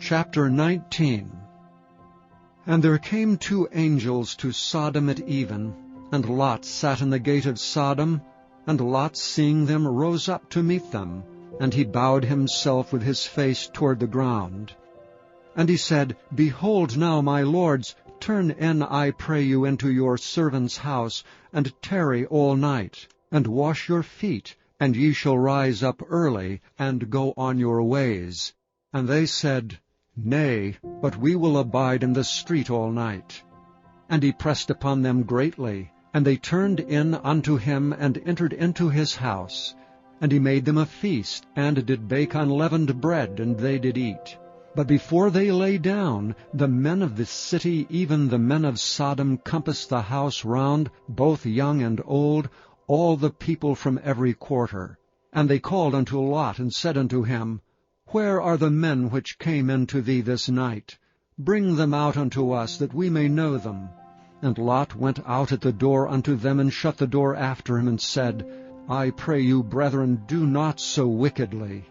Chapter 19. And there came 2 angels to Sodom at even, and Lot sat in the gate of Sodom, and Lot, seeing them, rose up to meet them, and he bowed himself with his face toward the ground. And he said, Behold now, my lords, turn in, I pray you, into your servant's house, and tarry all night, and wash your feet, and ye shall rise up early, and go on your ways. And they said, Nay, but we will abide in the street all night. And he pressed upon them greatly, and they turned in unto him, and entered into his house. And he made them a feast, and did bake unleavened bread, and they did eat. But before they lay down, the men of the city, even the men of Sodom, compassed the house round, both young and old, all the people from every quarter. And they called unto Lot, and said unto him, Where are the men which came into thee this night? Bring them out unto us, that we may know them. And Lot went out at the door unto them, and shut the door after him, and said, I pray you, brethren, do not so wickedly.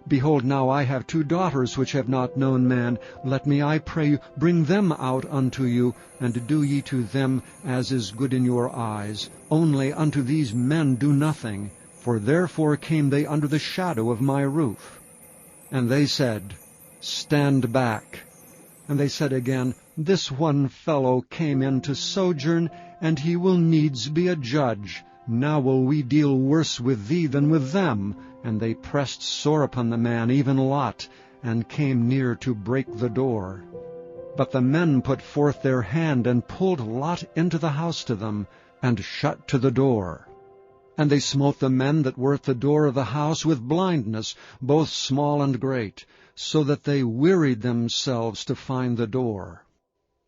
Behold, now I have 2 daughters which have not known man. Let me, I pray you, bring them out unto you, and do ye to them as is good in your eyes. Only unto these men do nothing, for therefore came they under the shadow of my roof. And they said, Stand back. And they said again, This one fellow came in to sojourn, and he will needs be a judge. Now will we deal worse with thee than with them. And they pressed sore upon the man, even Lot, and came near to break the door. But the men put forth their hand, and pulled Lot into the house to them, and shut to the door. And they smote the men that were at the door of the house with blindness, both small and great, so that they wearied themselves to find the door.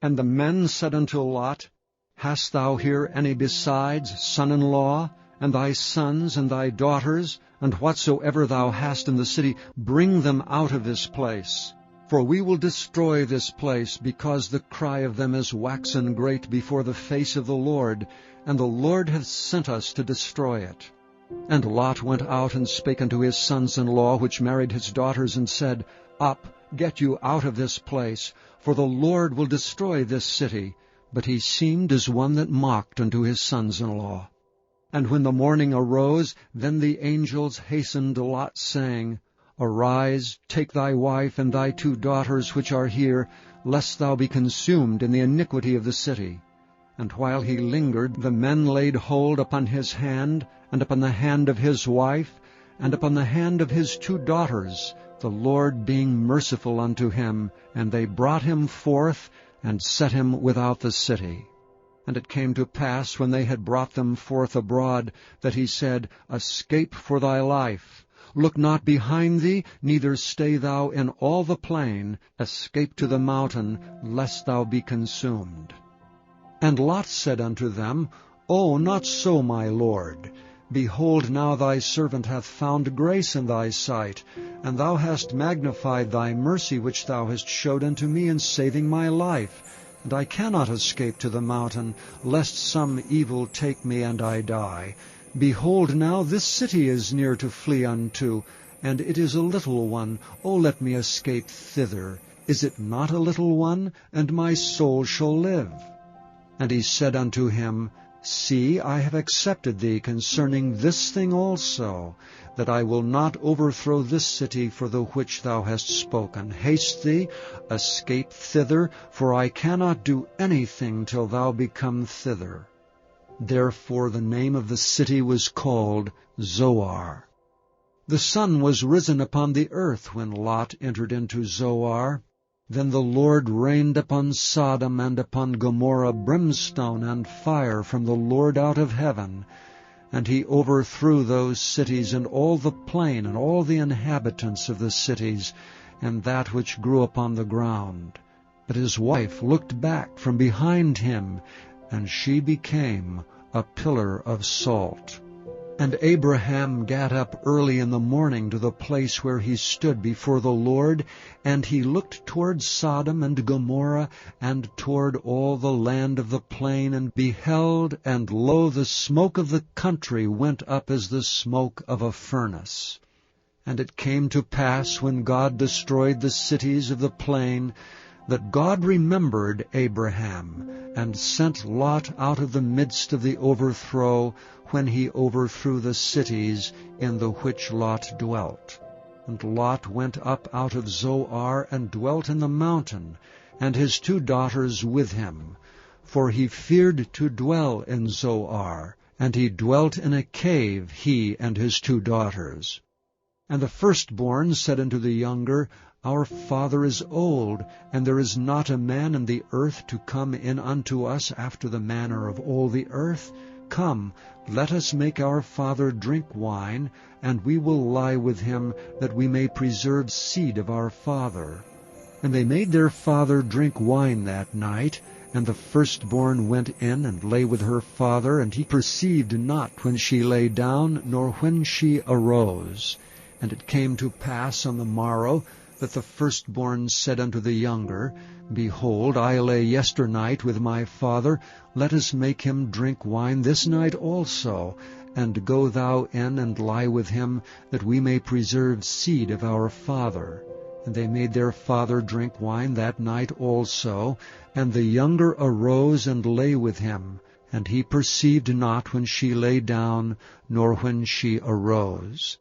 And the men said unto Lot, Hast thou here any besides son-in-law, and thy sons and thy daughters, and whatsoever thou hast in the city, bring them out of this place? For we will destroy this place, because the cry of them is waxen great before the face of the Lord, and the Lord hath sent us to destroy it. And Lot went out and spake unto his sons-in-law, which married his daughters, and said, Up, get you out of this place, for the Lord will destroy this city. But he seemed as one that mocked unto his sons-in-law. And when the morning arose, then the angels hastened Lot, saying, Arise, take thy wife and thy 2 daughters which are here, lest thou be consumed in the iniquity of the city. And while he lingered, the men laid hold upon his hand, and upon the hand of his wife, and upon the hand of his 2 daughters, the Lord being merciful unto him, and they brought him forth, and set him without the city. And it came to pass, when they had brought them forth abroad, that he said, Escape for thy life. Look not behind thee, neither stay thou in all the plain. Escape to the mountain, lest thou be consumed. And Lot said unto them, O, not so, my lord. Behold, now thy servant hath found grace in thy sight, and thou hast magnified thy mercy which thou hast showed unto me in saving my life. And I cannot escape to the mountain, lest some evil take me and I die. Behold, now this city is near to flee unto, and it is a little one. O let me escape thither. Is it not a little one? And my soul shall live. And he said unto him, See, I have accepted thee concerning this thing also, that I will not overthrow this city for the which thou hast spoken. Haste thee, escape thither, for I cannot do anything till thou become thither. Therefore the name of the city was called Zoar. The sun was risen upon the earth when Lot entered into Zoar. Then the Lord rained upon Sodom and upon Gomorrah brimstone and fire from the Lord out of heaven. And he overthrew those cities, and all the plain, and all the inhabitants of the cities, and that which grew upon the ground. But his wife looked back from behind him, and she became a pillar of salt. And Abraham gat up early in the morning to the place where he stood before the Lord, and he looked toward Sodom and Gomorrah, and toward all the land of the plain, and beheld, and lo, the smoke of the country went up as the smoke of a furnace. And it came to pass, when God destroyed the cities of the plain, that God remembered Abraham, and sent Lot out of the midst of the overthrow, when he overthrew the cities in the which Lot dwelt. And Lot went up out of Zoar, and dwelt in the mountain, and his 2 daughters with him. For he feared to dwell in Zoar, and he dwelt in a cave, he and his 2 daughters. And the firstborn said unto the younger, Our father is old, and there is not a man in the earth to come in unto us after the manner of all the earth. Come, let us make our father drink wine, and we will lie with him, that we may preserve seed of our father. And they made their father drink wine that night, and the firstborn went in and lay with her father, and he perceived not when she lay down, nor when she arose. And it came to pass on the morrow, that the firstborn said unto the younger, Behold, I lay yesternight with my father, let us make him drink wine this night also, and go thou in and lie with him, that we may preserve seed of our father. And they made their father drink wine that night also, and the younger arose and lay with him, and he perceived not when she lay down, nor when she arose.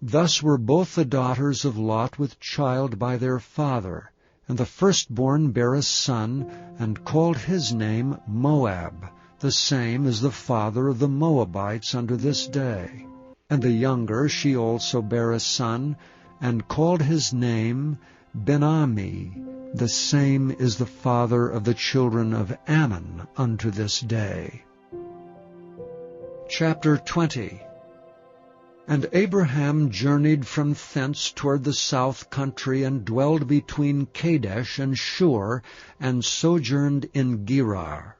Thus were both the daughters of Lot with child by their father. And the firstborn bare a son, and called his name Moab. The same is the father of the Moabites unto this day. And the younger she also bare a son, and called his name Ben-Ami. The same is the father of the children of Ammon unto this day. Chapter 20. And Abraham journeyed from thence toward the south country, and dwelled between Kadesh and Shur, and sojourned in Gerar.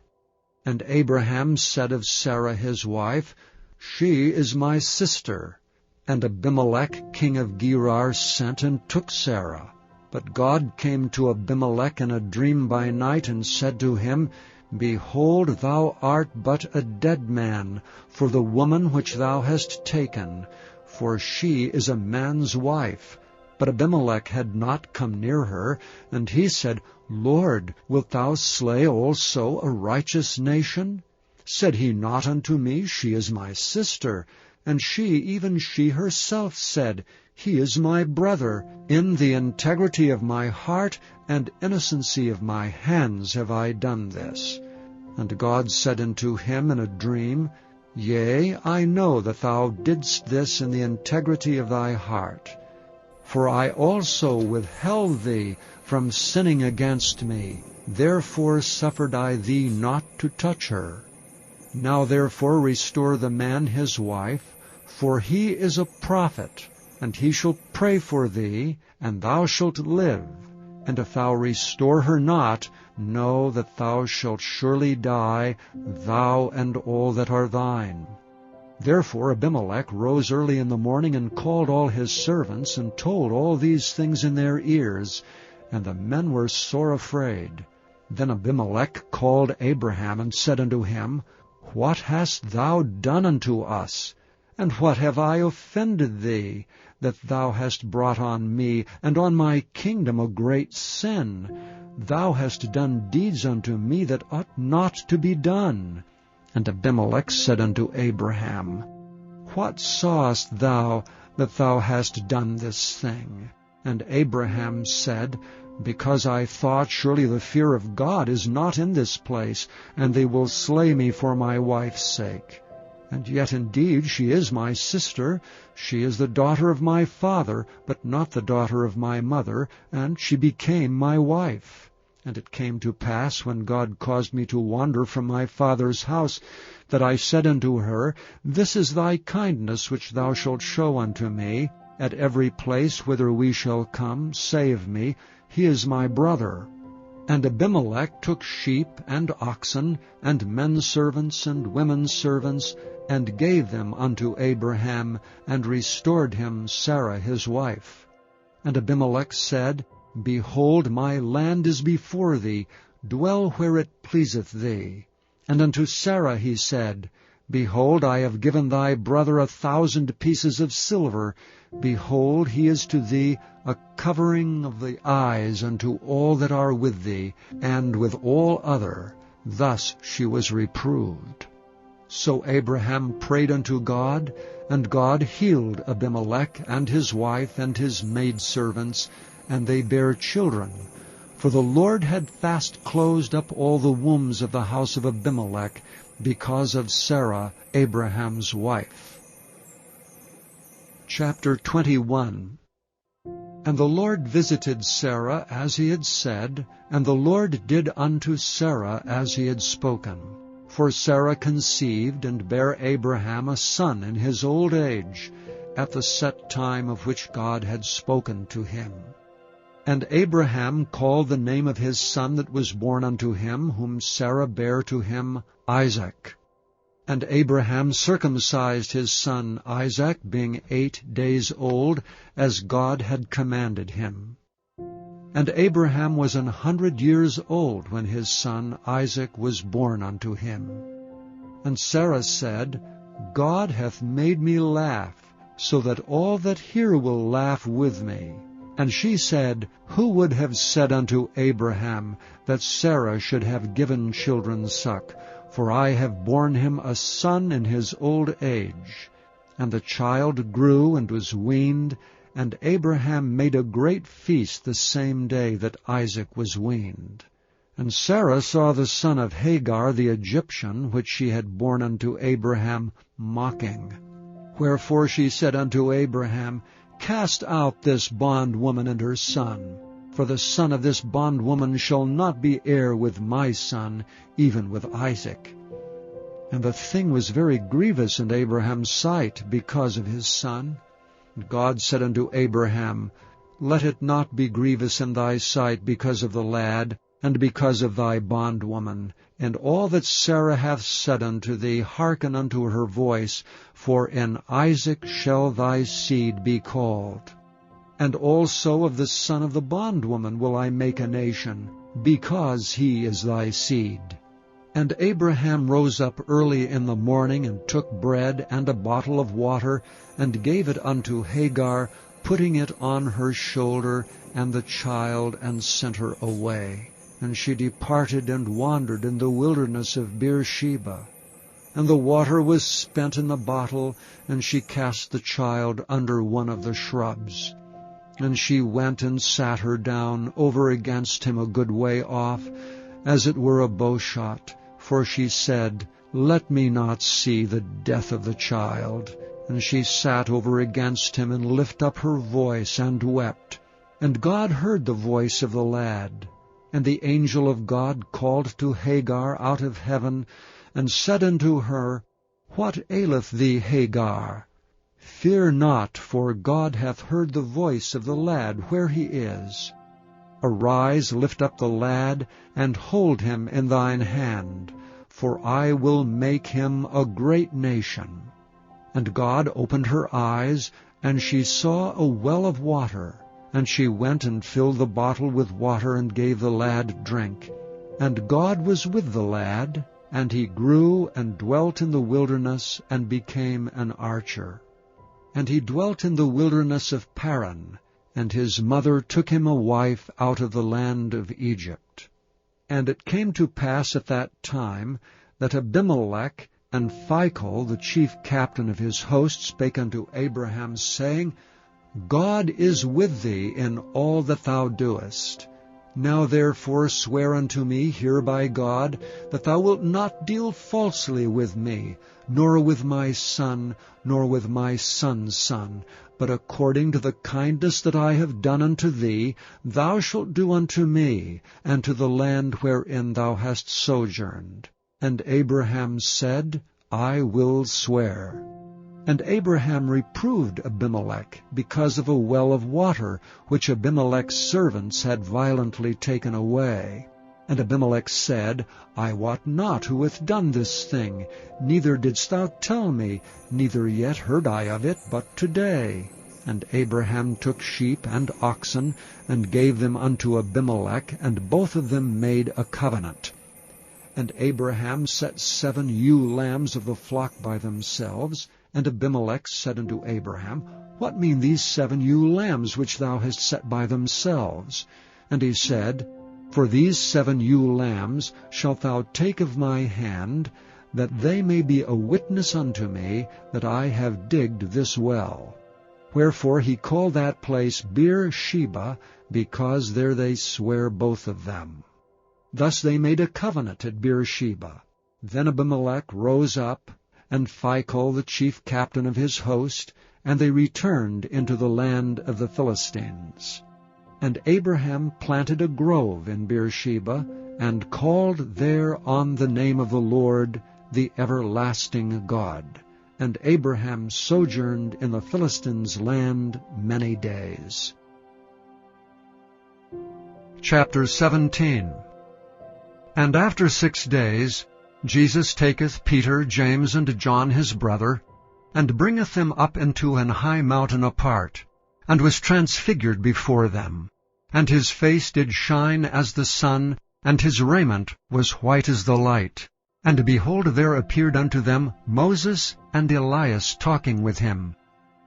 And Abraham said of Sarah his wife, She is my sister. And Abimelech king of Gerar sent and took Sarah. But God came to Abimelech in a dream by night, and said to him, Behold, thou art but a dead man for the woman which thou hast taken, for she is a man's wife. But Abimelech had not come near her, and he said, Lord, wilt thou slay also a righteous nation? Said he not unto me, She is my sister? And she, even she herself, said, He is my brother. In the integrity of my heart and innocency of my hands have I done this. And God said unto him in a dream, Yea, I know that thou didst this in the integrity of thy heart. For I also withheld thee from sinning against me, therefore suffered I thee not to touch her. Now therefore restore the man his wife, for he is a prophet, and he shall pray for thee, and thou shalt live. And if thou restore her not, know that thou shalt surely die, thou and all that are thine. Therefore Abimelech rose early in the morning, and called all his servants, and told all these things in their ears, and the men were sore afraid. Then Abimelech called Abraham, and said unto him, What hast thou done unto us? And what have I offended thee, that thou hast brought on me, and on my kingdom, a great sin? Thou hast done deeds unto me that ought not to be done. And Abimelech said unto Abraham, What sawest thou that thou hast done this thing? And Abraham said, Because I thought, surely the fear of God is not in this place, and they will slay me for my wife's sake. And yet indeed she is my sister. She is the daughter of my father, but not the daughter of my mother, and she became my wife. And it came to pass, when God caused me to wander from my father's house, that I said unto her, This is thy kindness which thou shalt show unto me. At every place whither we shall come, save me. He is my brother. And Abimelech took sheep and oxen, and men servants and women servants, and gave them unto Abraham, and restored him Sarah his wife. And Abimelech said, Behold, my land is before thee, dwell where it pleaseth thee. And unto Sarah he said, Behold, I have given thy brother 1,000 pieces of silver. Behold, he is to thee a covering of the eyes unto all that are with thee, and with all other. Thus she was reproved. So Abraham prayed unto God, and God healed Abimelech and his wife and his maidservants, and they bare children. For the Lord had fast closed up all the wombs of the house of Abimelech, because of Sarah, Abraham's wife. Chapter 21. And the Lord visited Sarah as he had said, and the Lord did unto Sarah as he had spoken. For Sarah conceived and bare Abraham a son in his old age, at the set time of which God had spoken to him. And Abraham called the name of his son that was born unto him, whom Sarah bare to him, Isaac. And Abraham circumcised his son Isaac, being 8 days old, as God had commanded him. And Abraham was 100 years old when his son Isaac was born unto him. And Sarah said, God hath made me laugh, so that all that hear will laugh with me. And she said, Who would have said unto Abraham that Sarah should have given children suck? For I have borne him a son in his old age. And the child grew and was weaned, and Abraham made a great feast the same day that Isaac was weaned. And Sarah saw the son of Hagar the Egyptian, which she had borne unto Abraham, mocking. Wherefore she said unto Abraham, Cast out this bondwoman and her son, for the son of this bondwoman shall not be heir with my son, even with Isaac. And the thing was very grievous in Abraham's sight because of his son. And God said unto Abraham, Let it not be grievous in thy sight because of the lad, and because of thy bondwoman. And all that Sarah hath said unto thee, hearken unto her voice, for in Isaac shall thy seed be called. And also of the son of the bondwoman will I make a nation, because he is thy seed. And Abraham rose up early in the morning, and took bread and a bottle of water, and gave it unto Hagar, putting it on her shoulder, and the child, and sent her away. And she departed and wandered in the wilderness of Beersheba. And the water was spent in the bottle, and she cast the child under one of the shrubs. And she went and sat her down over against him a good way off, as it were a bowshot. For she said, Let me not see the death of the child. And she sat over against him, and lifted up her voice, and wept. And God heard the voice of the lad. And the angel of God called to Hagar out of heaven, and said unto her, What aileth thee, Hagar? Fear not, for God hath heard the voice of the lad where he is. Arise, lift up the lad, and hold him in thine hand, for I will make him a great nation. And God opened her eyes, and she saw a well of water. And she went and filled the bottle with water, and gave the lad drink. And God was with the lad, and he grew and dwelt in the wilderness, and became an archer. And he dwelt in the wilderness of Paran, and his mother took him a wife out of the land of Egypt. And it came to pass at that time, that Abimelech and Phicol, the chief captain of his host, spake unto Abraham, saying, God is with thee in all that thou doest. Now therefore swear unto me here by God, that thou wilt not deal falsely with me, nor with my son, nor with my son's son, but according to the kindness that I have done unto thee, thou shalt do unto me, and to the land wherein thou hast sojourned. And Abraham said, I will swear. And Abraham reproved Abimelech because of a well of water, which Abimelech's servants had violently taken away. And Abimelech said, I wot not who hath done this thing, neither didst thou tell me, neither yet heard I of it but today. And Abraham took sheep and oxen, and gave them unto Abimelech, and both of them made a covenant. And Abraham set 7 ewe lambs of the flock by themselves. And Abimelech said unto Abraham, What mean these 7 ewe lambs which thou hast set by themselves? And he said, For these 7 ewe lambs shalt thou take of my hand, that they may be a witness unto me that I have digged this well. Wherefore he called that place Beer-sheba, because there they swear both of them. Thus they made a covenant at Beer-sheba. Then Abimelech rose up, and Phicol the chief captain of his host, and they returned into the land of the Philistines. And Abraham planted a grove in Beer-sheba, and called there on the name of the Lord, the everlasting God. And Abraham sojourned in the Philistines' land many days. Chapter 17. And after 6 days Jesus taketh Peter, James, and John his brother, and bringeth them up into an high mountain apart, and was transfigured before them. And his face did shine as the sun, and his raiment was white as the light. And behold, there appeared unto them Moses and Elias talking with him.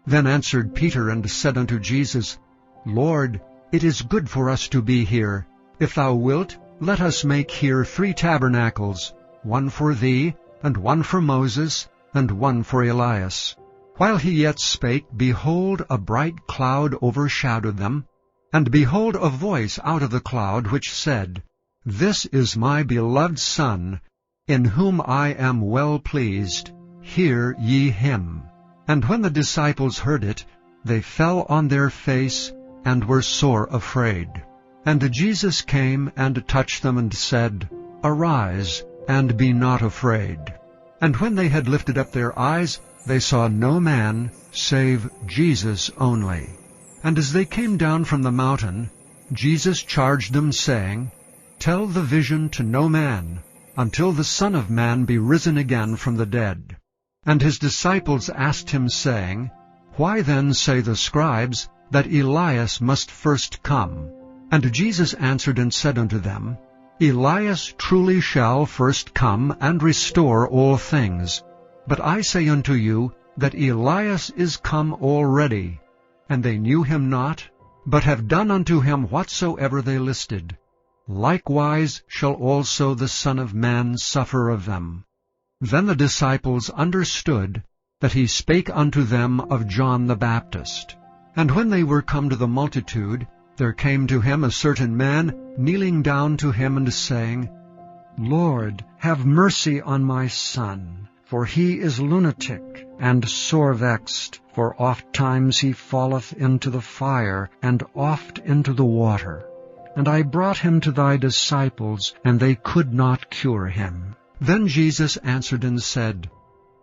Then answered Peter and said unto Jesus, Lord, it is good for us to be here. If thou wilt, let us make here 3 tabernacles, one for thee, and one for Moses, and one for Elias. While he yet spake, behold, a bright cloud overshadowed them. And behold, a voice out of the cloud, which said, This is my beloved Son, in whom I am well pleased. Hear ye him. And when the disciples heard it, they fell on their face, and were sore afraid. And Jesus came and touched them, and said, Arise, and be not afraid. And when they had lifted up their eyes, they saw no man, save Jesus only. And as they came down from the mountain, Jesus charged them, saying, Tell the vision to no man, until the Son of Man be risen again from the dead. And his disciples asked him, saying, Why then say the scribes that Elias must first come? And Jesus answered and said unto them, Elias truly shall first come and restore all things. But I say unto you that Elias is come already, and they knew him not, but have done unto him whatsoever they listed. Likewise shall also the Son of Man suffer of them. Then the disciples understood that he spake unto them of John the Baptist. And when they were come to the multitude, there came to him a certain man, kneeling down to him, and saying, Lord, have mercy on my son, for he is lunatic, and sore vexed, for oft times he falleth into the fire, and oft into the water. And I brought him to thy disciples, and they could not cure him. Then Jesus answered and said,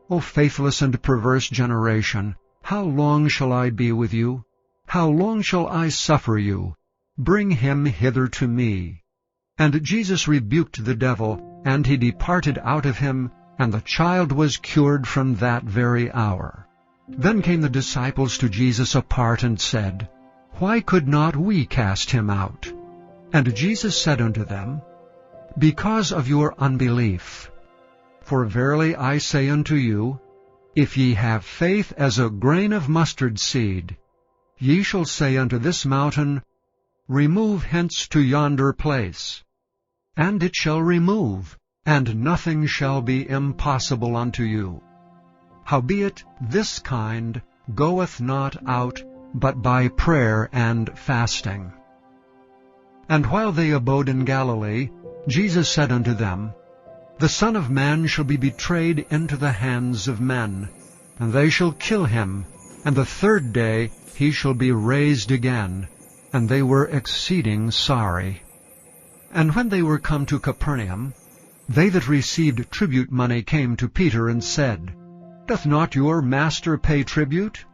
O faithless and perverse generation, how long shall I be with you? How long shall I suffer you? Bring him hither to me. And Jesus rebuked the devil, and he departed out of him, and the child was cured from that very hour. Then came the disciples to Jesus apart, and said, Why could not we cast him out? And Jesus said unto them, Because of your unbelief. For verily I say unto you, if ye have faith as a grain of mustard seed, ye shall say unto this mountain, Remove hence to yonder place, and it shall remove, and nothing shall be impossible unto you. Howbeit this kind goeth not out, but by prayer and fasting. And while they abode in Galilee, Jesus said unto them, The Son of Man shall be betrayed into the hands of men, and they shall kill him, and the 3rd day he shall be raised again. And they were exceeding sorry. And when they were come to Capernaum, they that received tribute money came to Peter, and said, Doth not your master pay tribute?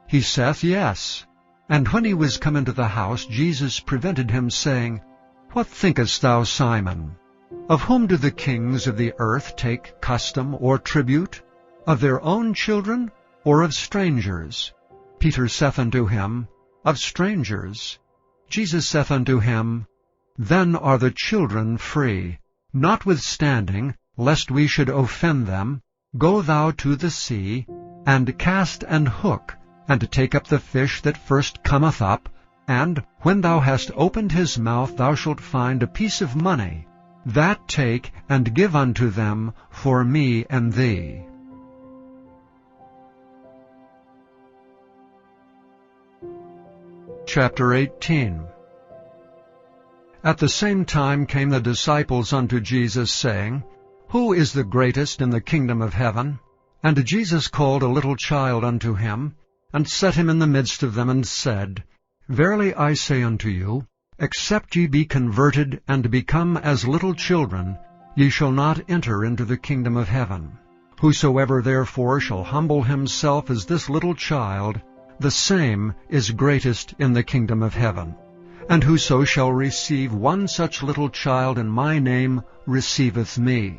He saith, Yes. And when he was come into the house, Jesus prevented him, saying, What thinkest thou, Simon? Of whom do the kings of the earth take custom or tribute? Of their own children, or of strangers? Peter saith unto him, Of strangers. Jesus saith unto him, Then are the children free, Notwithstanding, lest we should offend them, go thou to the sea, and cast an hook, and take up the fish that first cometh up, and when thou hast opened his mouth thou shalt find a piece of money. That take, and give unto them for me and thee. Chapter 18. At the same time came the disciples unto Jesus, saying, Who is the greatest in the kingdom of heaven? And Jesus called a little child unto him, and set him in the midst of them, and said, Verily I say unto you, except ye be converted, and become as little children, ye shall not enter into the kingdom of heaven. Whosoever therefore shall humble himself as this little child, the same is greatest in the kingdom of heaven. And whoso shall receive one such little child in my name receiveth me.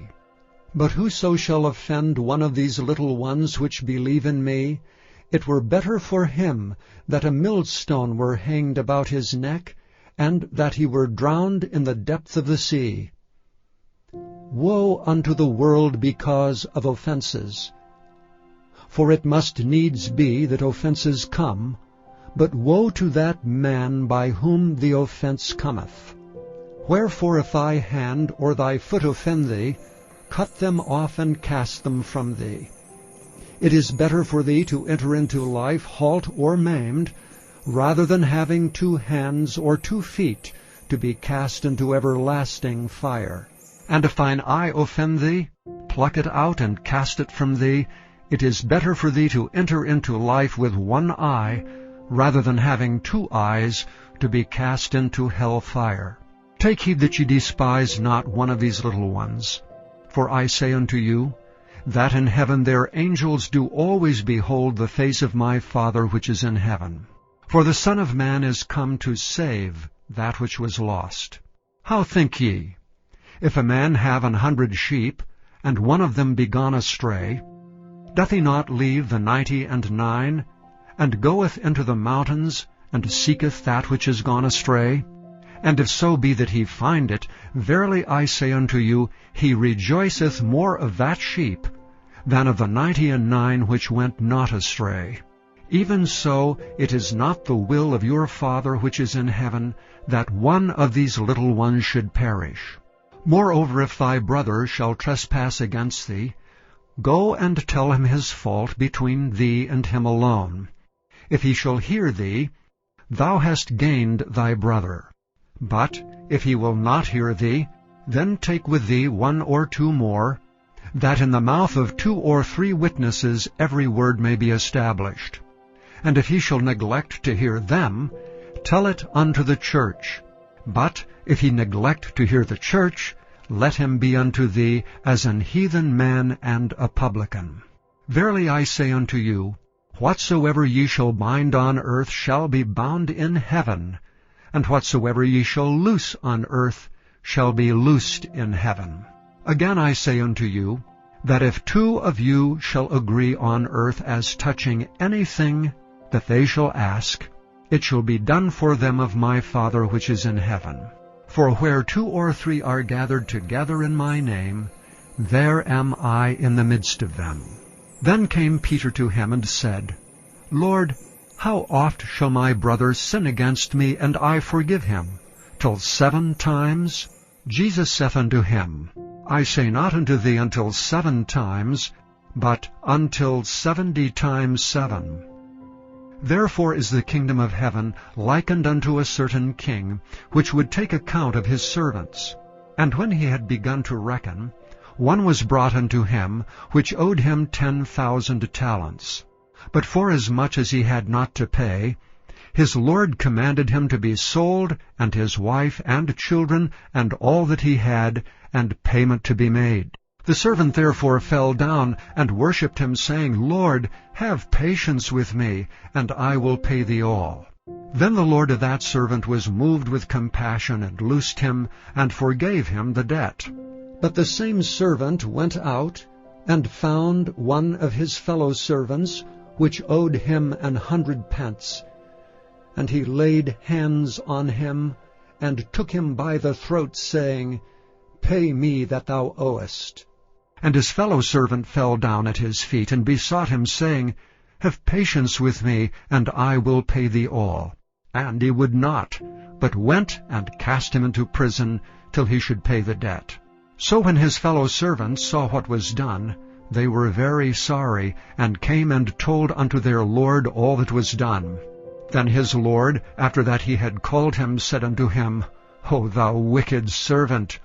But whoso shall offend one of these little ones which believe in me, it were better for him that a millstone were hanged about his neck, and that he were drowned in the depth of the sea. Woe unto the world because of offenses! For it must needs be that offenses come, but woe to that man by whom the offense cometh. Wherefore if thy hand or thy foot offend thee, cut them off and cast them from thee. It is better for thee to enter into life halt or maimed, rather than having 2 hands or 2 feet to be cast into everlasting fire. And if thine eye offend thee, pluck it out and cast it from thee. It is better for thee to enter into life with 1 eye, rather than having 2 eyes to be cast into hell fire. Take heed that ye despise not one of these little ones. For I say unto you, that in heaven their angels do always behold the face of my Father which is in heaven. For the Son of Man is come to save that which was lost. How think ye? If a man have 100 sheep, and one of them be gone astray, doth he not leave the 99, and goeth into the mountains, and seeketh that which is gone astray? And if so be that he find it, verily I say unto you, he rejoiceth more of that sheep than of the 99 which went not astray. Even so it is not the will of your Father which is in heaven, that one of these little ones should perish. Moreover, if thy brother shall trespass against thee, go and tell him his fault between thee and him alone. If he shall hear thee, thou hast gained thy brother. But if he will not hear thee, then take with thee 1 or 2 more, that in the mouth of 2 or 3 witnesses every word may be established. And if he shall neglect to hear them, tell it unto the church. But if he neglect to hear the church, let him be unto thee as an heathen man and a publican. Verily I say unto you, whatsoever ye shall bind on earth shall be bound in heaven, and whatsoever ye shall loose on earth shall be loosed in heaven. Again I say unto you, that if 2 of you shall agree on earth as touching anything that they shall ask, it shall be done for them of my Father which is in heaven. For where 2 or 3 are gathered together in my name, there am I in the midst of them. Then came Peter to him and said, Lord, how oft shall my brother sin against me, and I forgive him? Till 7 times? Jesus saith unto him, I say not unto thee until 7 times, but until 70 times 7. Therefore is the kingdom of heaven likened unto a certain king, which would take account of his servants. And when he had begun to reckon, one was brought unto him, which owed him 10,000 talents. But forasmuch as he had not to pay, his lord commanded him to be sold, and his wife and children, and all that he had, and payment to be made. The servant therefore fell down and worshipped him, saying, Lord, have patience with me, and I will pay thee all. Then the lord of that servant was moved with compassion, and loosed him, and forgave him the debt. But the same servant went out, and found one of his fellow servants, which owed him 100 pence. And he laid hands on him, and took him by the throat, saying, pay me that thou owest. And his fellow servant fell down at his feet, and besought him, saying, Have patience with me, and I will pay thee all. And he would not, but went and cast him into prison, till he should pay the debt. So when his fellow servants saw what was done, they were very sorry, and came and told unto their lord all that was done. Then his lord, after that he had called him, said unto him, O thou wicked servant,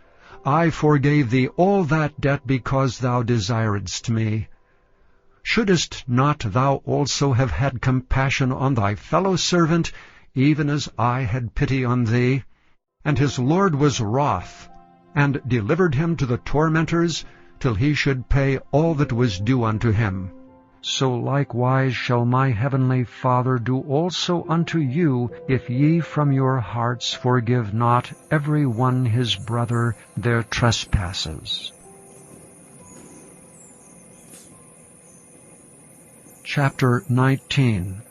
I forgave thee all that debt because thou desiredst me. Shouldest not thou also have had compassion on thy fellow servant, even as I had pity on thee? And his lord was wroth, and delivered him to the tormentors, till he should pay all that was due unto him. So likewise shall my heavenly Father do also unto you, if ye from your hearts forgive not every one his brother their trespasses. Chapter 19.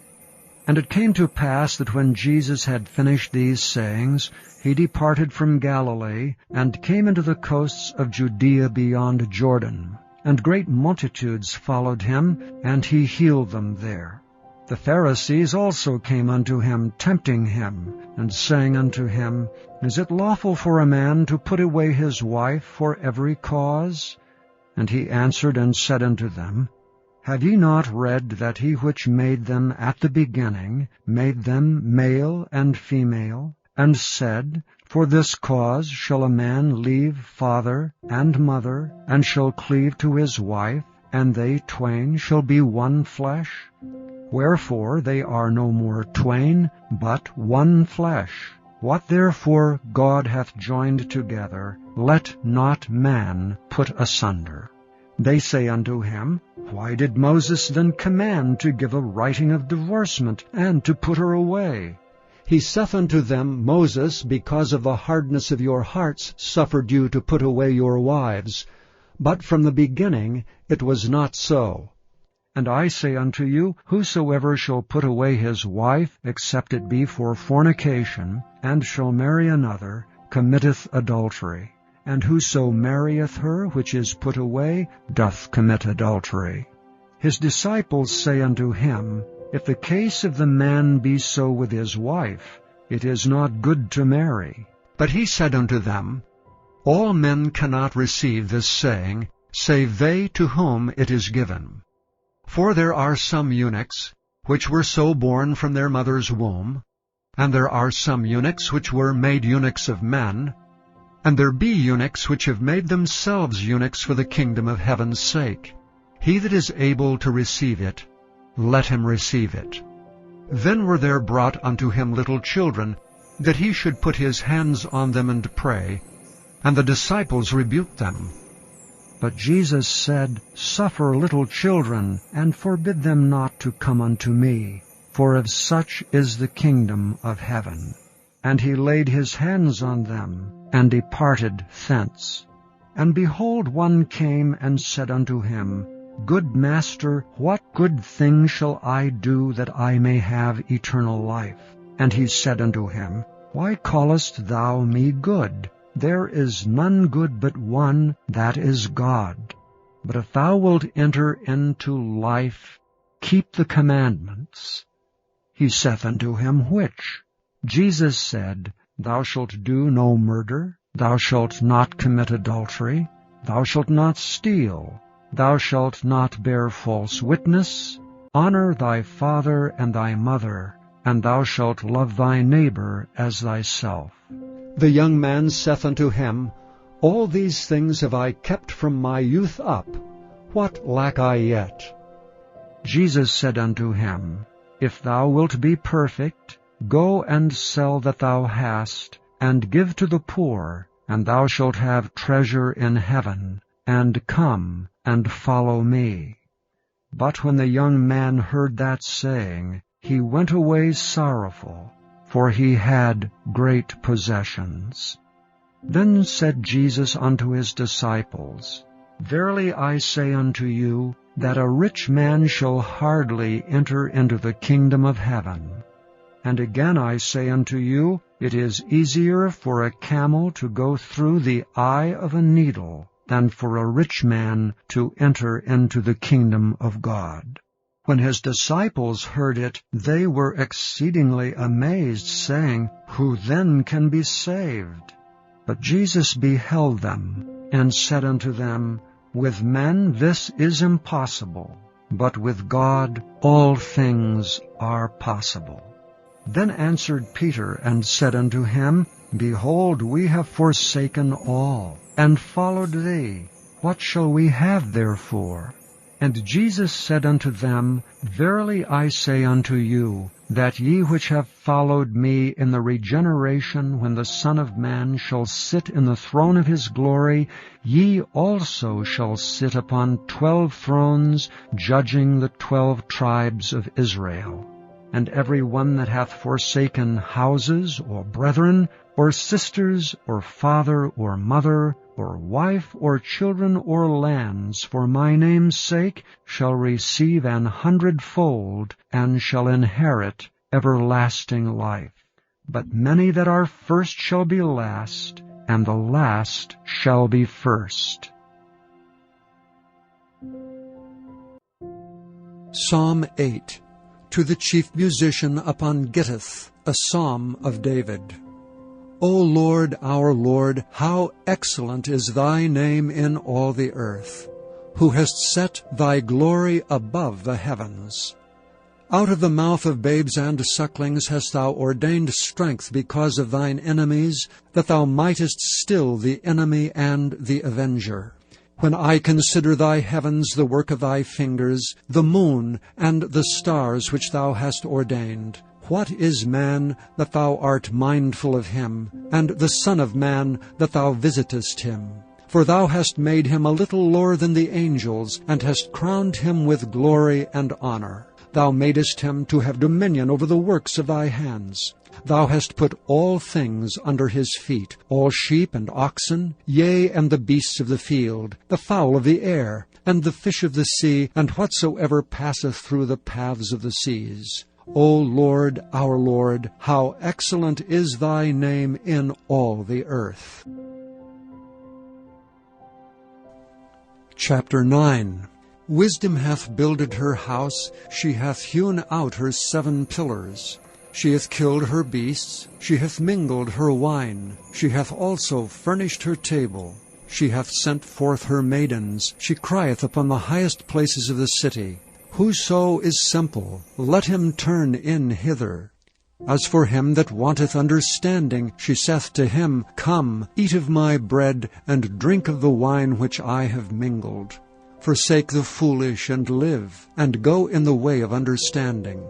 And it came to pass that when Jesus had finished these sayings, he departed from Galilee, and came into the coasts of Judea beyond Jordan. And great multitudes followed him, and he healed them there. The Pharisees also came unto him, tempting him, and saying unto him, Is it lawful for a man to put away his wife for every cause? And he answered and said unto them, Have ye not read that he which made them at the beginning made them male and female, and said, For this cause shall a man leave father and mother, and shall cleave to his wife, and they twain shall be one flesh? Wherefore they are no more twain, but one flesh. What therefore God hath joined together, let not man put asunder. They say unto him, Why did Moses then command to give a writing of divorcement, and to put her away? He saith unto them, Moses, because of the hardness of your hearts, suffered you to put away your wives. But from the beginning it was not so. And I say unto you, Whosoever shall put away his wife, except it be for fornication, and shall marry another, committeth adultery. And whoso marrieth her which is put away, doth commit adultery. His disciples say unto him, If the case of the man be so with his wife, it is not good to marry. But he said unto them, All men cannot receive this saying, save they to whom it is given. For there are some eunuchs, which were so born from their mother's womb, and there are some eunuchs which were made eunuchs of men, and there be eunuchs which have made themselves eunuchs for the kingdom of heaven's sake. He that is able to receive it, let him receive it. Then were there brought unto him little children, that he should put his hands on them and pray. And the disciples rebuked them. But Jesus said, Suffer little children, and forbid them not to come unto me, for of such is the kingdom of heaven. And he laid his hands on them, and departed thence. And behold, one came and said unto him, Good Master, what good thing shall I do that I may have eternal life? And he said unto him, Why callest thou me good? There is none good but one, that is God. But if thou wilt enter into life, keep the commandments. He saith unto him, Which? Jesus said, Thou shalt do no murder, thou shalt not commit adultery, thou shalt not steal, thou shalt not bear false witness, honor thy father and thy mother, and thou shalt love thy neighbor as thyself. The young man saith unto him, All these things have I kept from my youth up. What lack I yet? Jesus said unto him, If thou wilt be perfect, go and sell that thou hast, and give to the poor, and thou shalt have treasure in heaven, and come and follow me. But when the young man heard that saying, he went away sorrowful, for he had great possessions. Then said Jesus unto his disciples, Verily I say unto you, that a rich man shall hardly enter into the kingdom of heaven. And again I say unto you, It is easier for a camel to go through the eye of a needle than for a rich man to enter into the kingdom of God." When his disciples heard it, they were exceedingly amazed, saying, "Who then can be saved?" But Jesus beheld them, and said unto them, "With men this is impossible, but with God all things are possible." Then answered Peter, and said unto him, "Behold, we have forsaken all, and followed thee. What shall we have therefore?" And Jesus said unto them, "Verily I say unto you, that ye which have followed me in the regeneration, when the Son of Man shall sit in the throne of his glory, ye also shall sit upon 12 thrones, judging the 12 tribes of Israel. And every one that hath forsaken houses, or brethren, or sisters, or father, or mother, or wife, or children, or lands, for my name's sake, shall receive 100-fold, and shall inherit everlasting life. But many that are first shall be last, and the last shall be first." Psalm 8. To the chief musician upon Gittith, a psalm of David. O Lord, our Lord, how excellent is thy name in all the earth, who hast set thy glory above the heavens. Out of the mouth of babes and sucklings hast thou ordained strength because of thine enemies, that thou mightest still the enemy and the avenger. When I consider thy heavens, the work of thy fingers, the moon and the stars which thou hast ordained, what is man that thou art mindful of him, and the Son of Man that thou visitest him? For thou hast made him a little lower than the angels, and hast crowned him with glory and honor. Thou madest him to have dominion over the works of thy hands. Thou hast put all things under his feet, all sheep and oxen, yea, and the beasts of the field, the fowl of the air, and the fish of the sea, and whatsoever passeth through the paths of the seas. O Lord, our Lord, how excellent is thy name in all the earth. Chapter 9. Wisdom hath builded her house, she hath hewn out her 7 pillars. She hath killed her beasts, she hath mingled her wine, she hath also furnished her table. She hath sent forth her maidens, she crieth upon the highest places of the city. Whoso is simple, let him turn in hither. As for him that wanteth understanding, she saith to him, Come, eat of my bread, and drink of the wine which I have mingled. Forsake the foolish, and live, and go in the way of understanding.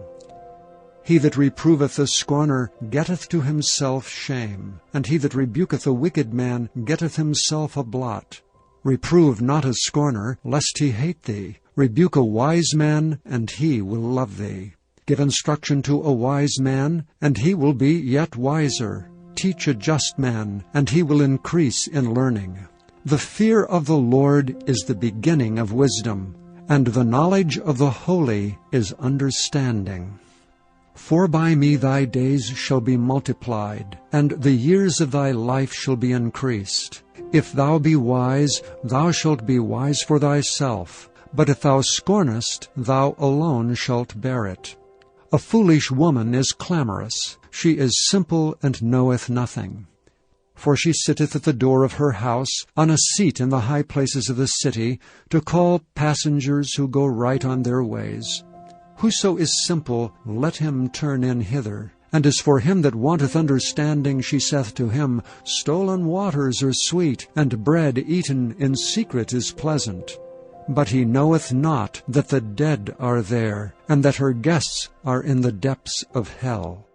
He that reproveth a scorner getteth to himself shame, and he that rebuketh a wicked man getteth himself a blot. Reprove not a scorner, lest he hate thee. Rebuke a wise man, and he will love thee. Give instruction to a wise man, and he will be yet wiser. Teach a just man, and he will increase in learning. The fear of the Lord is the beginning of wisdom, and the knowledge of the holy is understanding. For by me thy days shall be multiplied, and the years of thy life shall be increased. If thou be wise, thou shalt be wise for thyself, but if thou scornest, thou alone shalt bear it. A foolish woman is clamorous, she is simple and knoweth nothing. For she sitteth at the door of her house, on a seat in the high places of the city, to call passengers who go right on their ways. Whoso is simple, let him turn in hither. And as for him that wanteth understanding, she saith to him, Stolen waters are sweet, and bread eaten in secret is pleasant. But he knoweth not that the dead are there, and that her guests are in the depths of hell.